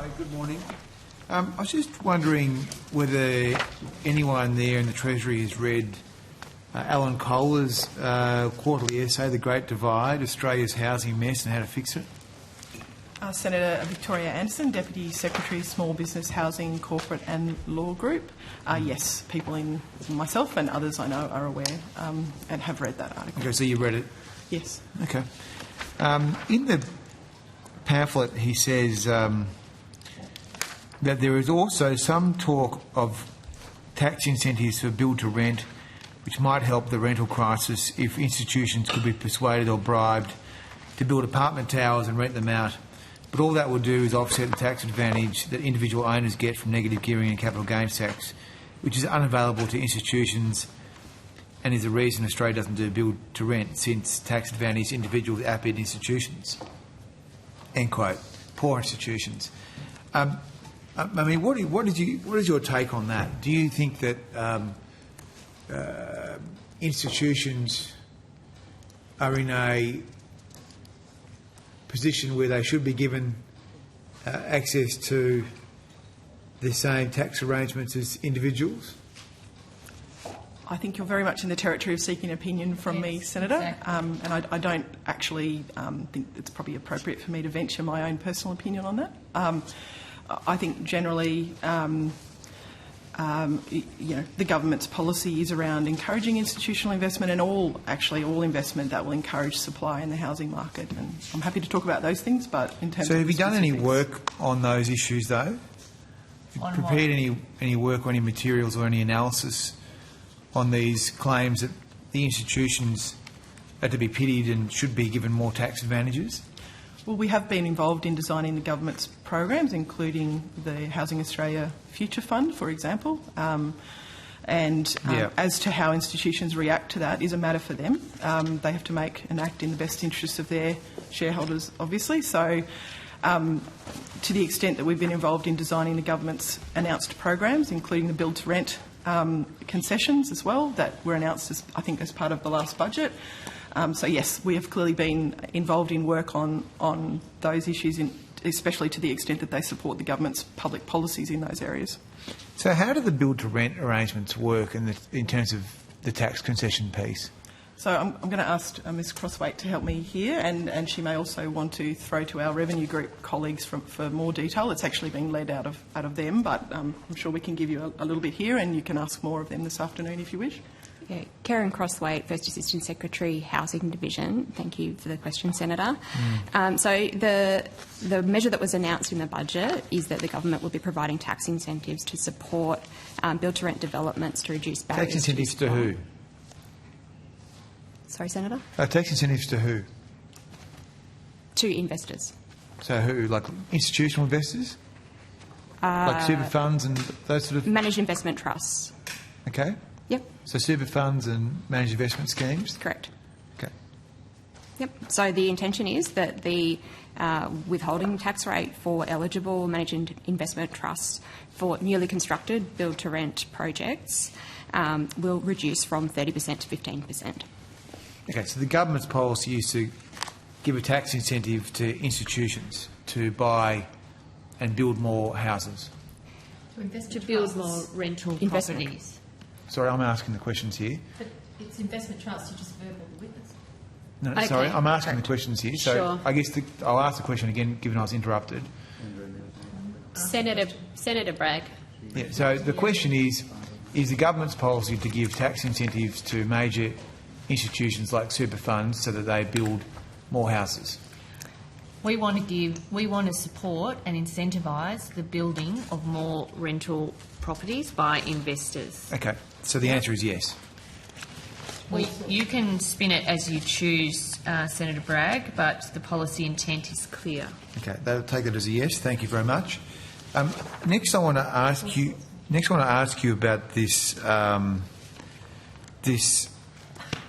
Hi, good morning. I was just wondering whether anyone there in the Treasury has read Alan Kohler's quarterly essay, The Great Divide, Australia's Housing Mess and How to Fix It. Senator Victoria Anderson, Deputy Secretary, Small Business, Housing, Corporate and Law Group. Yes, people in myself and others I know are aware and have read that article. Okay, so you read it? Yes. Okay. In the pamphlet he says that there is also some talk of tax incentives for build to rent which might help the rental crisis if institutions could be persuaded or bribed to build apartment towers and rent them out. But all that would do is offset the tax advantage that individual owners get from negative gearing and capital gains tax, which is unavailable to institutions and is the reason Australia doesn't do build to rent, since tax advantage individuals outbid institutions. End quote. Poor institutions. I mean, what is your take on that? Do you think that institutions are in a position where they should be given access to the same tax arrangements as individuals? I think you're very much in the territory of seeking an opinion from me, Senator, exactly. and I don't actually think it's probably appropriate for me to venture my own personal opinion on that. I think generally, the government's policy is around encouraging institutional investment and all investment that will encourage supply in the housing market. And I'm happy to talk about those things, but in terms of... So have you done any work on those issues, though? Have you prepared any work or any materials or any analysis on these claims that the institutions are to be pitied and should be given more tax advantages? Well, we have been involved in designing the government's programs, including the Housing Australia Future Fund, for example. As to how institutions react to that is a matter for them. They have to make and act in the best interests of their shareholders, obviously. So to the extent that we've been involved in designing the government's announced programs, including the build-to-rent concessions as well, that were announced, as part of the last budget. So yes, we have clearly been involved in work on those issues, especially to the extent that they support the government's public policies in those areas. So how do the build-to-rent arrangements work in terms of the tax concession piece? So I'm going to ask Ms Crosswaite to help me here, and she may also want to throw to our revenue group colleagues for more detail. It's actually being led out of them, but I'm sure we can give you a little bit here, and you can ask more of them this afternoon if you wish. Yeah, Karen Crosswaite, First Assistant Secretary, Housing Division. Thank you for the question, Senator. So the measure that was announced in the budget is that the government will be providing tax incentives to support build-to-rent developments to reduce barriers. Tax incentives to who? Sorry, Senator? Tax incentives to who? To investors. So who? Like institutional investors? Like super funds and those sort of... Managed investment trusts. Okay. Yep. So super funds and managed investment schemes? Correct. Okay. Yep. So the intention is that the withholding tax rate for eligible managed investment trusts for newly constructed build-to-rent projects will reduce from 30% to 15%. Okay, so the government's policy is to give a tax incentive to institutions to buy and build more houses. To build more rental properties. Sorry, I'm asking the questions here. But it's investment trusts, you just verbal witness. No, Okay. sorry, I'm asking the questions here. So Sure. I guess I'll ask the question again, given I was interrupted. Senator Bragg. Yeah, so the question is the government's policy to give tax incentives to major institutions like super funds so that they build more houses? We want to support and incentivise the building of more rental properties by investors. Okay, so the answer is yes. You can spin it as you choose, Senator Bragg, but the policy intent is clear. Okay, they'll take it as a yes. Thank you very much. Next, I want to ask you about this this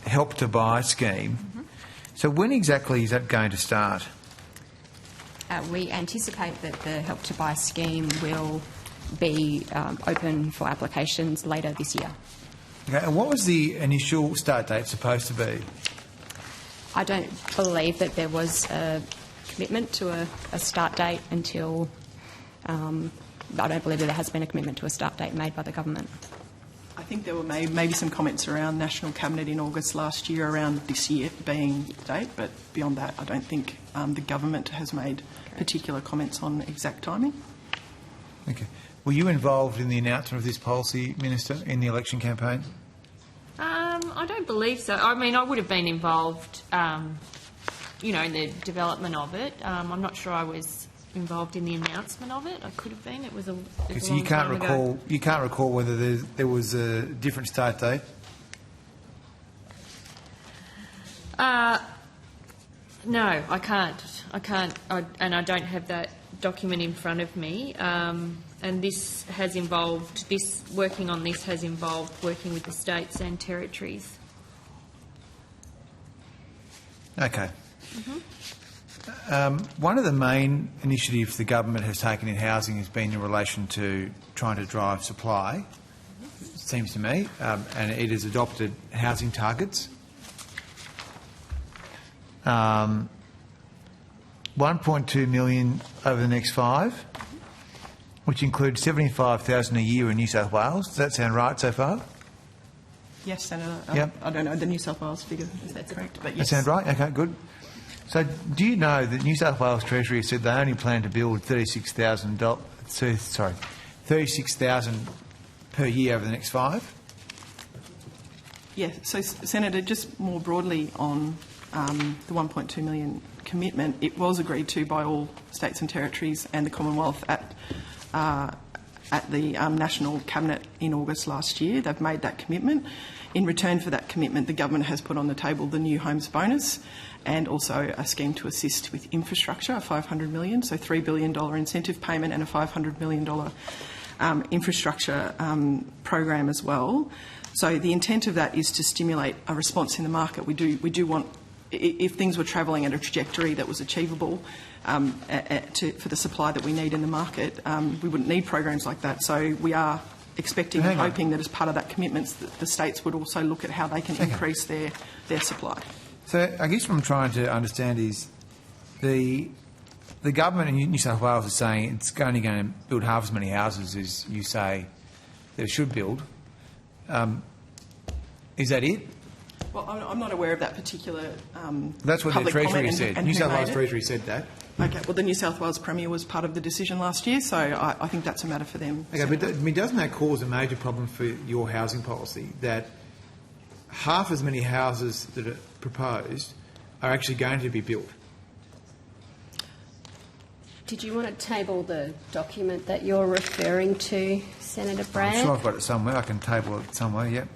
Help to Buy scheme. Mm-hmm. So when exactly is that going to start? We anticipate that the Help to Buy scheme will be open for applications later this year. Okay, and what was the initial start date supposed to be? I don't believe that there was a commitment to a start date until I don't believe that there has been a commitment to a start date made by the government. I think there were maybe some comments around National Cabinet in August last year around this year being the date, but beyond that, I don't think the government has made particular comments on exact timing. Okay. Were you involved in the announcement of this policy, Minister, in the election campaign? I don't believe so. I mean, I would have been involved, in the development of it. I'm not sure I was involved in the announcement of it. I could have been. It was a Because long you can't time recall. ago. You can't recall whether there was a different start date. No, I can't. And I don't have that document in front of me. And this has involved, working on this has involved working with the states and territories. Okay. One of the main initiatives the government has taken in housing has been in relation to trying to drive supply, it seems to me, and it has adopted housing targets. 1.2 million over the next 5, which includes 75,000 a year in New South Wales. Does that sound right so far? Yes, Senator. Yep. I don't know the New South Wales figure, is that correct? But That yes. sound right? Okay, good. So do you know that New South Wales Treasury said they only plan to build 36,000 per year over the next 5? Yeah, so Senator, just more broadly on the 1.2 million commitment, it was agreed to by all states and territories and the Commonwealth at the National Cabinet in August last year. They've made that commitment. In return for that commitment, the government has put on the table the New Homes Bonus and also a scheme to assist with infrastructure, a $500 million, so $3 billion incentive payment and a $500 million infrastructure program as well. So the intent of that is to stimulate a response in the market. We do want, if things were travelling at a trajectory that was achievable for the supply that we need in the market, we wouldn't need programs like that. So we are expecting and hoping that as part of that commitment, the states would also look at how they can increase their supply. So I guess what I'm trying to understand is the government in New South Wales is saying it's only going to build half as many houses as you say that it should build. Is that it? Well, I'm not aware of that particular That's what the public Treasury comment said. and New who South made Wales it. Treasury said that. Okay, well, the New South Wales Premier was part of the decision last year, so I think that's a matter for them. Okay, but doesn't that cause a major problem for your housing policy, that half as many houses that are proposed are actually going to be built? Did you want to table the document that you're referring to, Senator Brand? I'm sure I've got it somewhere. I can table it somewhere, yep.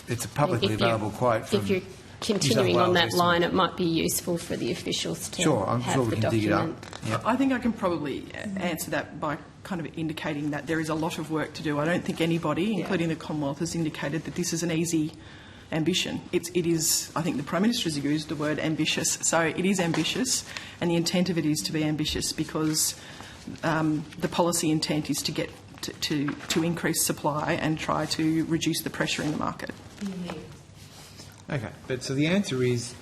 It's a publicly available quote from If you're continuing on that line, it might be useful for the officials to have the document. Yep. I think I can probably answer that by kind of indicating that there is a lot of work to do. I don't think anybody, including the Commonwealth, has indicated that this is an easy ambition. It is, I think the Prime Minister has used the word ambitious, so it is ambitious, and the intent of it is to be ambitious because the policy intent is to get to increase supply and try to reduce the pressure in the market. Okay, but so the answer is,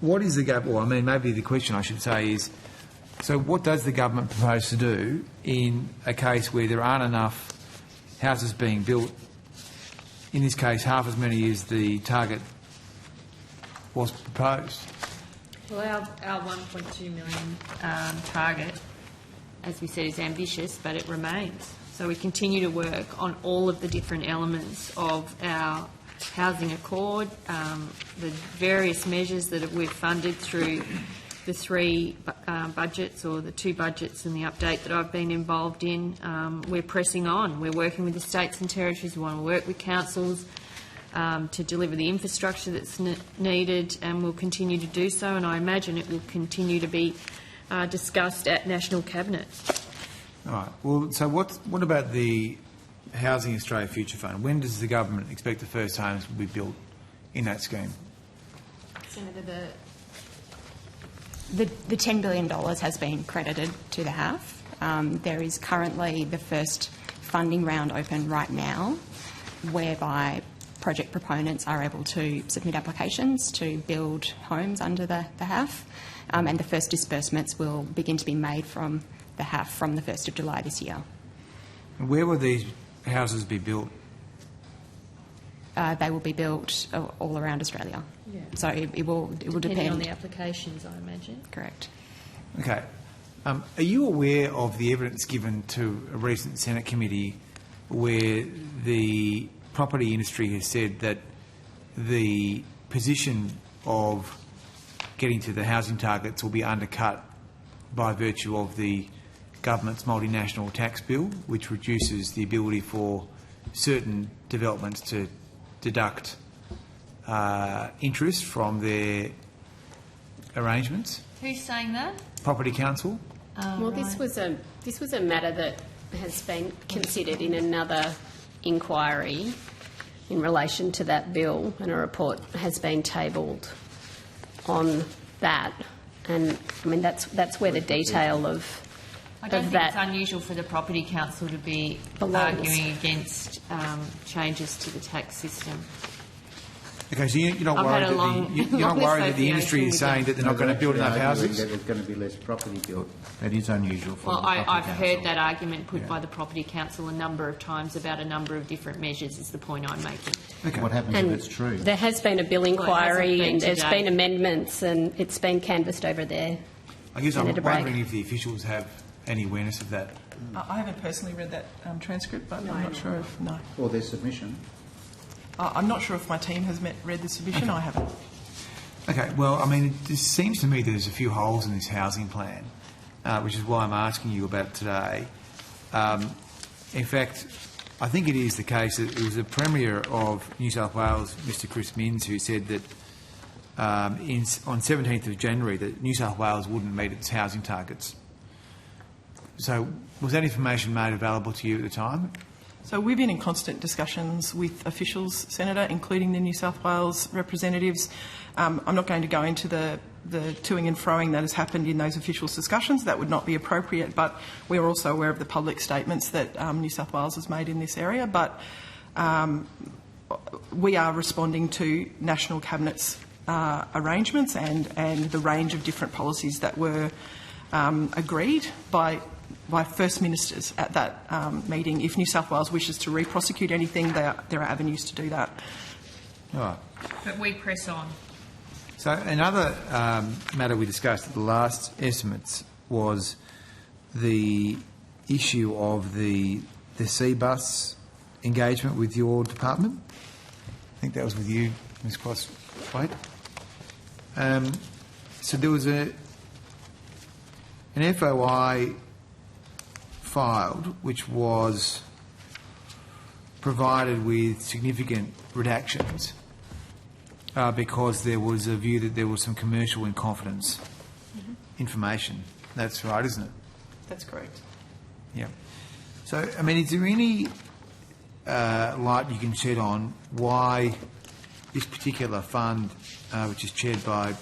what is the government, or I mean maybe the question I should say is, so what does the government propose to do in a case where there aren't enough houses being built, in this case half as many as the target was proposed? Well, our 1.2 million target, as we said, is ambitious, but it remains. So we continue to work on all of the different elements of our housing accord, the various measures that we've funded through the 3 budgets, or the 2 budgets and the update that I've been involved in. We're pressing on. We're working with the states and territories. We want to work with councils to deliver the infrastructure that's needed, and we'll continue to do so, and I imagine it will continue to be discussed at National Cabinet. All right. Well, so what about the Housing Australia Future Fund? When does the government expect the first homes will be built in that scheme? Senator, the $10 billion has been credited to the HAF. There is currently the first funding round open right now, whereby project proponents are able to submit applications to build homes under the HAF, and the first disbursements will begin to be made from the HAF from the 1st of July this year. Where will these houses be built? They will be built all around Australia. Yeah. So it will Depending depend on the applications, I imagine. Correct. Okay. Are you aware of the evidence given to a recent Senate committee where the property industry has said that the position of getting to the housing targets will be undercut by virtue of the government's multinational tax bill, which reduces the ability for certain developments to deduct interest from their arrangements? Who's saying that? Property Council. Well, Right. this was a matter that has been considered in another inquiry in relation to that bill, and a report has been tabled on that. And I mean, that's where the detail of I don't think that it's unusual for the Property Council to be belongs. arguing against changes to the tax system. Okay, so you're not I've worried had a long- you're not long worried that the industry is association saying with that they're not going to build enough houses? That there's going to be less property built. That is unusual for Well, the I've Property heard Council. that argument put by the Property Council a number of times about a number of different measures, is the point I'm making. Okay. What happens And if it's true? there has been a bill Well, it hasn't inquiry, been and there's today. been amendments, and it's been canvassed over there. I guess I'm Senator Bragg. wondering if the officials have any awareness of that. I haven't personally read that transcript, but I'm not sure if, no. Or their submission. I'm not sure if my team has read the submission. I haven't. Okay, well, I mean, it just seems to me there's a few holes in this housing plan, which is why I'm asking you about it today. In fact, I think it is the case that it was the Premier of New South Wales, Mr Chris Minns, who said that on 17th of January that New South Wales wouldn't meet its housing targets. So was that information made available to you at the time? So we've been in constant discussions with officials, Senator, including the New South Wales representatives. I'm not going to go into the toing and froing that has happened in those officials' discussions. That would not be appropriate, but we're also aware of the public statements that New South Wales has made in this area. But we are responding to National Cabinet's arrangements and the range of different policies that were agreed by First Ministers at that meeting. If New South Wales wishes to re-prosecute anything, there are avenues to do that. All right. But we press on. So another matter we discussed at the last estimates was the issue of the C-bus engagement with your department. I think that was with you, Ms Crosswaite. So there was an FOI filed which was provided with significant redactions because there was a view that there was some commercial in confidence information. That's right, isn't it? That's correct. Yeah. So, I mean, is there any light you can shed on why this particular fund, which is chaired by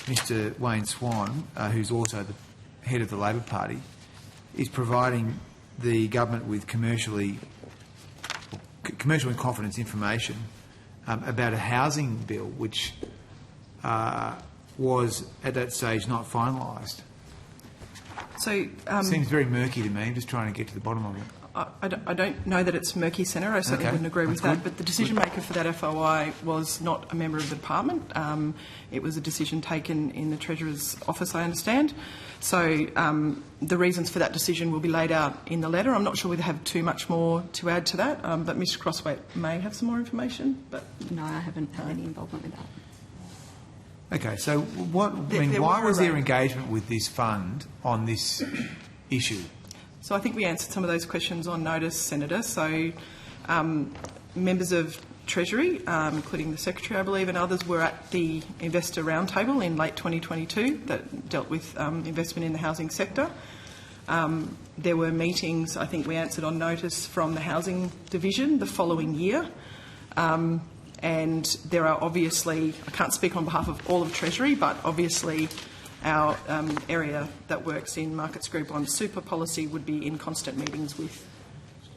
Mr Wayne Swan, who's also the head of the Labor Party, is providing the government with commercial in confidence information about a housing bill which was at that stage not finalised? So Seems very murky to me. I'm just trying to get to the bottom of it. I don't know that it's murky, Senator. I certainly wouldn't agree with that. But the decision maker for that FOI was not a member of the department. It was a decision taken in the Treasurer's office, I understand. So the reasons for that decision will be laid out in the letter. I'm not sure we have too much more to add to that, but Mr Crosswaite may have some more information. But No, I haven't had any involvement with that. Okay, so why was there engagement with this fund on this issue? So I think we answered some of those questions on notice, Senator. So members of Treasury, including the Secretary, I believe, and others were at the Investor Roundtable in late 2022 that dealt with investment in the housing sector. There were meetings, I think we answered on notice, from the Housing Division the following year. And there are obviously, I can't speak on behalf of all of Treasury, but obviously our area that works in Markets Group on super policy would be in constant meetings with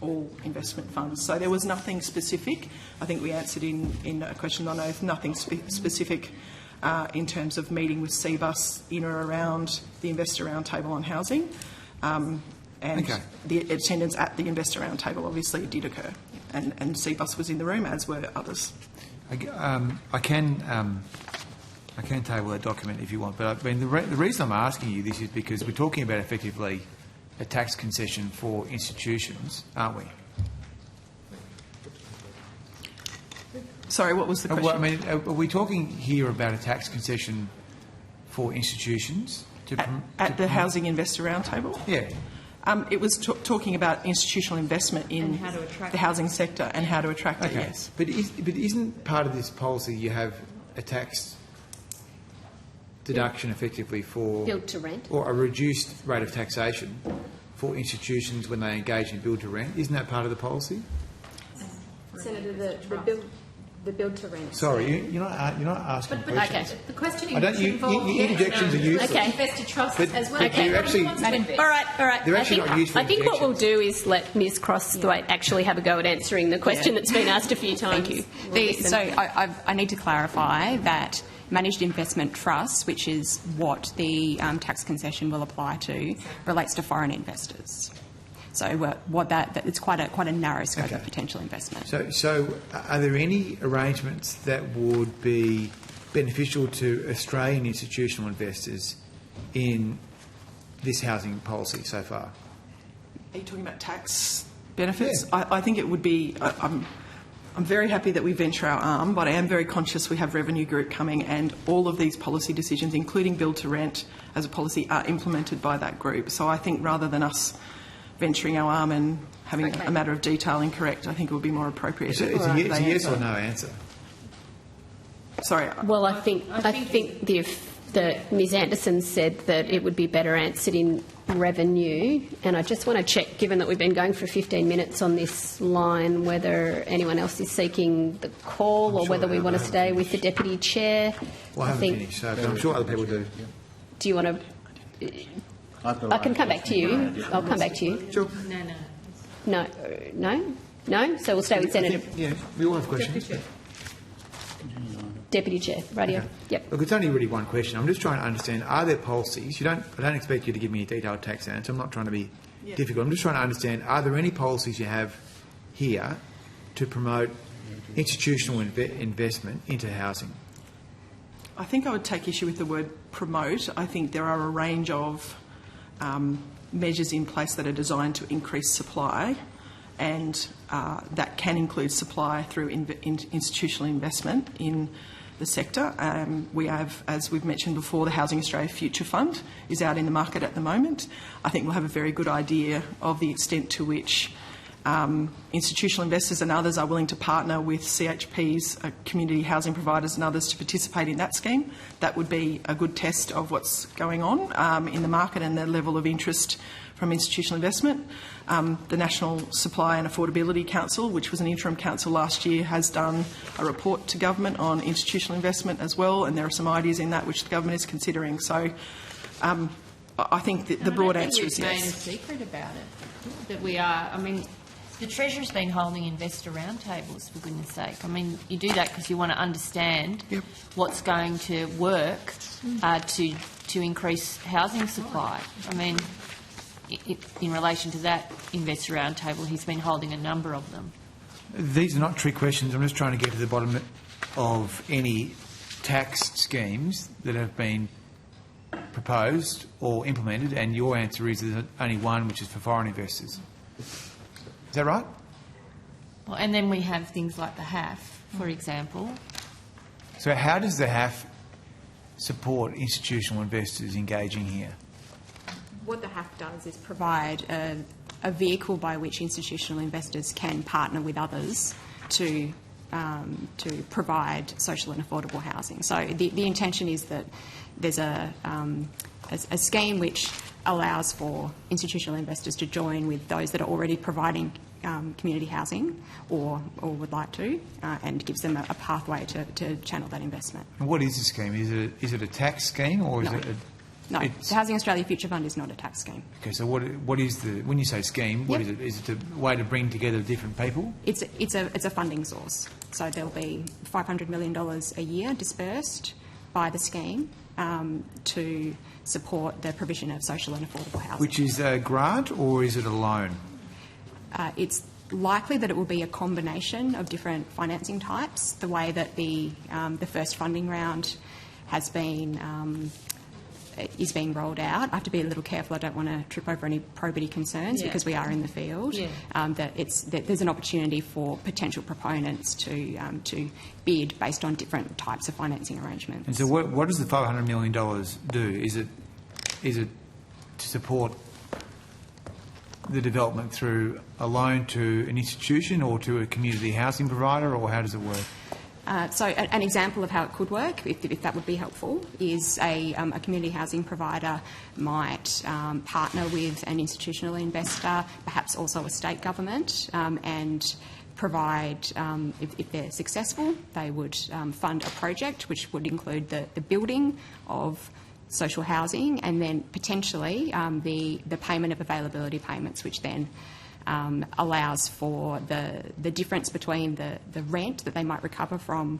all investment funds. So there was nothing specific. I think we answered in a question on oath, nothing specific in terms of meeting with CBUS in or around the Investor Roundtable on housing. and Okay. the attendance at the investor roundtable obviously did occur, and CBUS was in the room, as were others. I can table that document if you want, but I mean, the reason I'm asking you this is because we're talking about effectively a tax concession for institutions, aren't we? Sorry, what was the question? Well, I mean, are we talking here about a tax concession for institutions? At the Housing Investor Roundtable? Yeah. It was talking about institutional investment in And how to attract the housing sector and how to attract it, Okay. yes. But isn't part of this policy you have a tax deduction effectively for... Build to rent. Or a reduced rate of taxation for institutions when they engage in build to rent? Isn't that part of the policy? Senator, the build to rent. Sorry, you're not asking questions. Okay. The questioning I don't. Your interjections are useless. Okay. investor trusts But- as well. but you're actually- All right. They're actually not useful I think what we'll objections. do is let Ms Crossthwaite actually have a go at answering the question that's been asked a few times. Thank you. So I need to clarify that managed investment trusts, which is what the tax concession will apply to, relates to foreign investors. So it's quite a narrow scope Okay. of potential investment. So are there any arrangements that would be beneficial to Australian institutional investors in this housing policy so far? Are you talking about tax benefits? Yeah. I think it would be... I'm very happy that we venture our arm, but I am very conscious we have Revenue Group coming, and all of these policy decisions, including build to rent as a policy, are implemented by that group. So I think rather than us venturing our arm and having a matter of detail incorrect, I think it would be more appropriate. It's a yes or no answer. Sorry. Well, I think the Ms Anderson said that it would be better answered in revenue, and I just want to check, given that we've been going for 15 minutes on this line, whether anyone else is seeking the call or sure whether we they want to haven't stay finished. with the Deputy Chair. Well, I haven't finished, so, but I'm sure other people do. Do you want to... I can come back to you. I'll come back to you. Sure. No? So we'll stay with Senator Yeah, we all have questions. Deputy Chair. Radio. Yep. Look, it's only really one question. I'm just trying to understand, are there policies... I don't expect you to give me a detailed tax answer. I'm not trying to be difficult. I'm just trying to understand, are there any policies you have here to promote institutional investment into housing? I think I would take issue with the word promote. I think there are a range of measures in place that are designed to increase supply, and that can include supply through institutional investment in the sector. We have, as we've mentioned before, the Housing Australia Future Fund is out in the market at the moment. I think we'll have a very good idea of the extent to which institutional investors and others are willing to partner with CHPs, community housing providers and others to participate in that scheme. That would be a good test of what's going on in the market and the level of interest from institutional investment. The National Supply and Affordability Council, which was an interim council last year, has done a report to government on institutional investment as well, and there are some ideas in that which the government is considering. So I think that the broad answer is we've made a yes. secret about it, that we are. I mean, the Treasurer's been holding investor roundtables, for goodness sake. I mean, you do that because you want to understand what's going to work to increase housing supply. I mean, in relation to that investor roundtable, he's been holding a number of them. These are not trick questions. I'm just trying to get to the bottom of any tax schemes that have been proposed or implemented, and your answer is there's only one, which is for foreign investors. Is that right? Well, and then we have things like the HAF, for example. So how does the HAF support institutional investors engaging here? What the HAF does is provide a vehicle by which institutional investors can partner with others to provide social and affordable housing. So the intention is that there's a scheme which allows for institutional investors to join with those that are already providing community housing or would like to, and gives them a pathway to channel that investment. And what is the scheme? Is it a tax scheme or is No. it a... No, the Housing Australia Future Fund is not a tax scheme. Okay, so what is the... When you say scheme, what is it? Is it a way to bring together different people? It's a funding source. So there'll be $500 million a year dispersed by the scheme to support the provision of social and affordable housing. Which is a grant or is it a loan? It's likely that it will be a combination of different financing types. The way that the first funding round has been is being rolled out. I have to be a little careful. I don't want to trip over any probity concerns because we are in the field. That there's an opportunity for potential proponents to bid based on different types of financing arrangements. And so, what does the $500 million do? Is it to support the development through a loan to an institution or to a community housing provider, or how does it work? So an example of how it could work, if that would be helpful, is a community housing provider might partner with an institutional investor, perhaps also a state government, and provide, if they're successful, they would fund a project which would include the building of social housing and then potentially the payment of availability payments, which then allows for the difference between the rent that they might recover from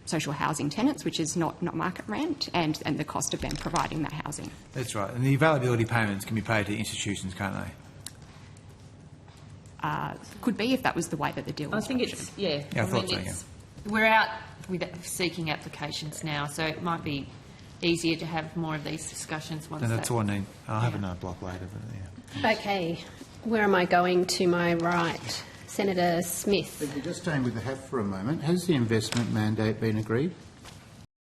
social housing tenants, which is not market rent, and the cost of them providing that housing. That's right. And the availability payments can be paid to institutions, can't they? Could be if that was the way that the deal was I think structured. it's, I thought so, we're out with seeking applications now, so it might be easier to have more of these discussions once And that's all I need. I'll have another block later. But Okay, where am I going to my right? Senator Smith. If you're just staying with the HAF for a moment, has the investment mandate been agreed?